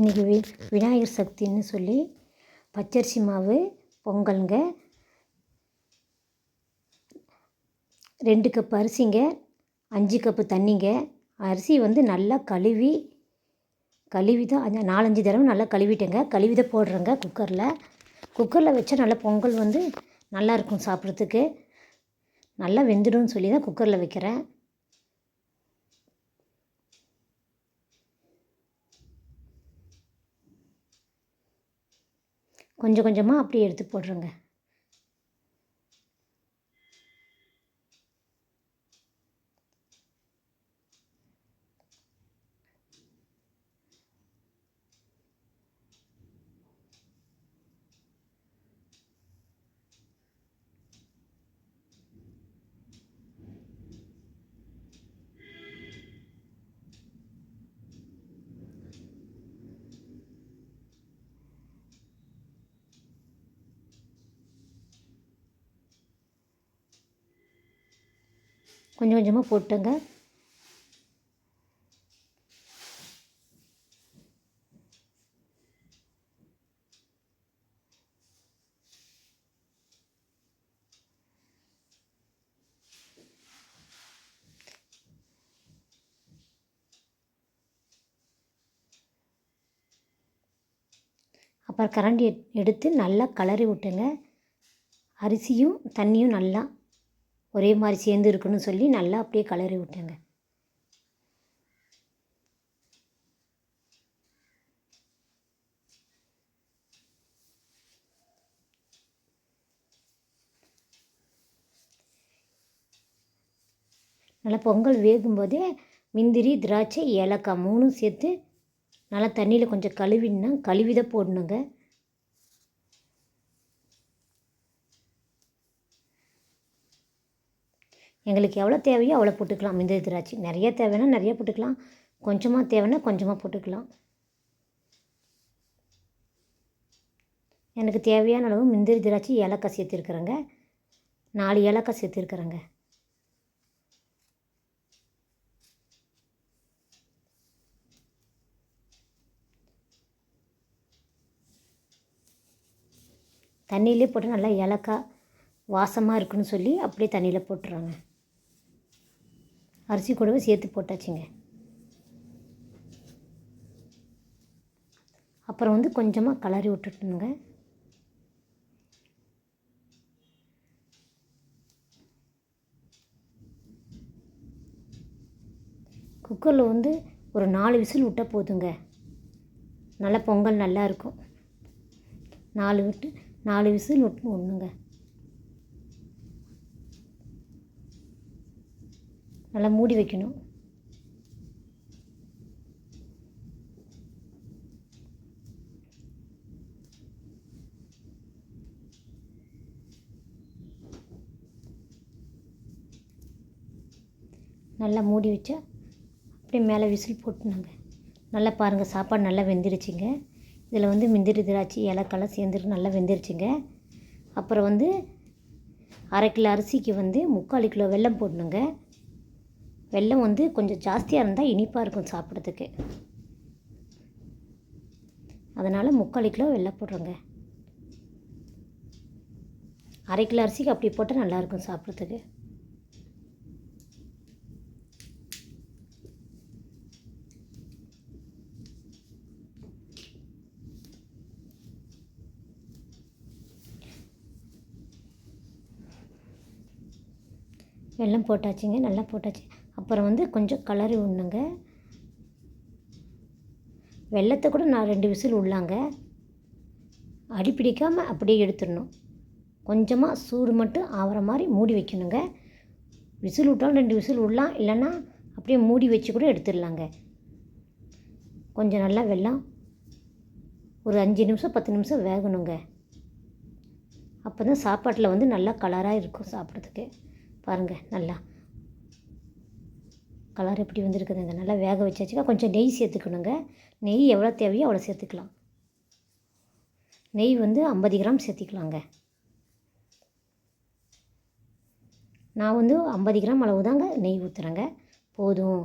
இன்றைக்கி விநாயகர் சதுர்த்தின்னு சொல்லி பச்சரிசி மாவு பொங்கலுங்க, 2 கப் அரிசிங்க, 5 கப்பு தண்ணிங்க. அரிசி வந்து நல்லா கழுவி தான் 4-5 தடவை நல்லா கழுவிட்டேங்க. கழுவி தான் போடுறேங்க குக்கரில் வச்சா நல்லா பொங்கல் வந்து நல்லாயிருக்கும் சாப்பிட்றதுக்கு. நல்லா வெந்துடும்னு சொல்லி தான் குக்கரில் வைக்கிறேன். கொஞ்சம் கொஞ்சமாக அப்படியே எடுத்து போடுறேங்க. கொஞ்சம் கொஞ்சமாக போட்டுங்க. அப்புறம் கரண்டி எடுத்து நல்லா கிளறி விட்டுங்க. அரிசியும் தண்ணியும் நல்லா ஒரே மாதிரி சேர்ந்து இருக்குன்னு சொல்லி நல்லா அப்படியே கிளறி விட்டுங்க. நல்லா பொங்கல் வேகும்போதே முந்திரி, திராட்சை, ஏலக்காய் 3ம் சேர்த்து நல்லா தண்ணியில் கொஞ்சம் கழுவி தான் போடணுங்க. எங்களுக்கு எவ்வளோ தேவையோ அவ்வளோ போட்டுக்கலாம். முந்திரி, திராட்சை நிறைய தேவைன்னா நிறைய போட்டுக்கலாம், கொஞ்சமாக தேவைன்னா கொஞ்சமாக போட்டுக்கலாம். எனக்கு தேவையான அளவு முந்திரி, திராட்சை, ஏலக்காய் சேர்த்துருக்குறேங்க. 4 ஏலக்காய் சேர்த்துருக்குறேங்க. தண்ணியிலே போட்டு நல்லா ஏலக்காய் வாசமாக இருக்குன்னு சொல்லி அப்படியே தண்ணியில் போட்டுறாங்க. அரிசி கூடவே சேர்த்து போட்டாச்சுங்க. அப்புறம் வந்து கொஞ்சமாக கிளறி விட்டுட்டுங்க. குக்கரில் வந்து ஒரு 4 விசில் விட்டால் போதுங்க. நல்லா பொங்கல் நல்லா இருக்கும். 4 விசில் விடணுங்க. நல்லா மூடி வைக்கணும். நல்லா மூடி வச்சா அப்படியே மேலே விசில் போட்டுணுங்க. நல்லா பாருங்கள், சாப்பாடு நல்லா வெந்துருச்சுங்க. இதில் வந்து முந்திரி, திராட்சை, ஏலக்காய்லாம் சேர்ந்துட்டு நல்லா வெந்துருச்சுங்க. அப்புறம் வந்து 1/2 கிலோ அரிசிக்கு வந்து 3/4 கிலோ வெல்லம் போடணுங்க. வெல்லம் வந்து கொஞ்சம் ஜாஸ்தியாக இருந்தால் இனிப்பாக இருக்கும் சாப்பிட்றதுக்கு. அதனால் 3/4 கிலோ வெல்லம் போடுறோங்க. 1/2 கிலோ அரிசிக்கு அப்படி போட்டால் நல்லாயிருக்கும் சாப்பிட்றதுக்கு. வெல்லம் போட்டாச்சுங்க, நல்லா போட்டாச்சு. அப்புறம் வந்து கொஞ்சம் கிளறி விடணுங்க. வெல்லத்தை கூட நான் 2 விசில் விடலாங்க. அடி பிடிக்காமல் அப்படியே எடுத்துடணும். கொஞ்சமாக சூடு மட்டும் ஆகிற மாதிரி மூடி வைக்கணுங்க. விசில் விட்டாலும் 2 விசில் விடலாம், இல்லைன்னா அப்படியே மூடி வச்சு கூட எடுத்துடலாங்க. கொஞ்சம் நல்லா வெல்லம் ஒரு 5 நிமிஷம் 10 நிமிஷம் வேகணுங்க. அப்போ தான் சாப்பாட்டில் வந்து நல்லா கலராக இருக்கும் சாப்பிட்றதுக்கு. பாருங்கள், நல்லா கலர் எப்படி வந்துருக்குதுங்க. நல்லா வேக வச்சாச்சுன்னா கொஞ்சம் நெய் சேர்த்துக்கணுங்க. நெய் எவ்வளோ தேவையோ அவ்வளோ சேர்த்துக்கலாம். நெய் வந்து 50 கிராம் சேர்த்திக்கலாங்க. நான் வந்து 50 கிராம் அளவு தாங்க நெய் ஊற்றுறேங்க. போதும்,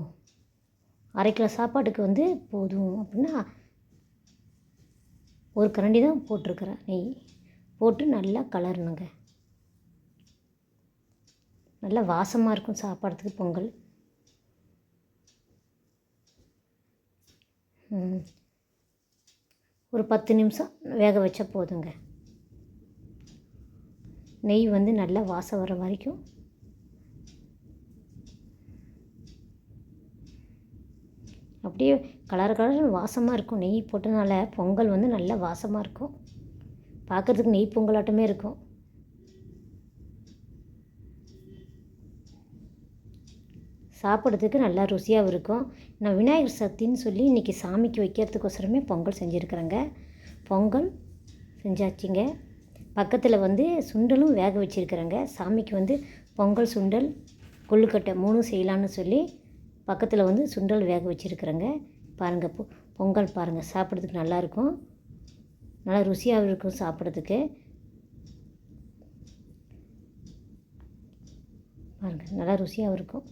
1/2 கிலோ சாப்பாட்டுக்கு வந்து போதும் அப்படின்னா ஒரு கரண்டி தான் போட்டிருக்கிறேன் நெய். போட்டு நல்லா கலரணுங்க. நல்லா வாசமாக இருக்கும் சாப்பிட்றதுக்கு பொங்கல். ஒரு 10 நிமிஷம் வேக வச்சா போதுங்க. நெய் வந்து நல்லா வாசம் வர வரைக்கும் அப்படியே கலர் வாசமாக இருக்கும். நெய் போட்டனால பொங்கல் வந்து நல்லா வாசமாக இருக்கும். பார்க்குறதுக்கு நெய் பொங்கலாட்டமே இருக்கும். சாப்பிட்றதுக்கு நல்லா ருசியாகவும் இருக்கும். நான் விநாயகர் சதுர்த்தின்னு சொல்லி இன்றைக்கி சாமிக்கு வைக்கிறதுக்கோசரமே பொங்கல் செஞ்சுருக்குறேங்க. பொங்கல் செஞ்சாச்சுங்க. பக்கத்தில் வந்து சுண்டலும் வேக வச்சுருக்குறேங்க. சாமிக்கு வந்து பொங்கல், சுண்டல், கொழுக்கட்டை 3 செய்யலான்னு சொல்லி பக்கத்தில் வந்து சுண்டல் வேக வச்சுருக்குறேங்க. பாருங்கள், பொங்கல் பாருங்கள், சாப்பிட்றதுக்கு நல்லாயிருக்கும். நல்லா ருசியாகவும் இருக்கும் சாப்பிட்றதுக்கு. பாருங்கள், நல்லா ருசியாகவும் இருக்கும்.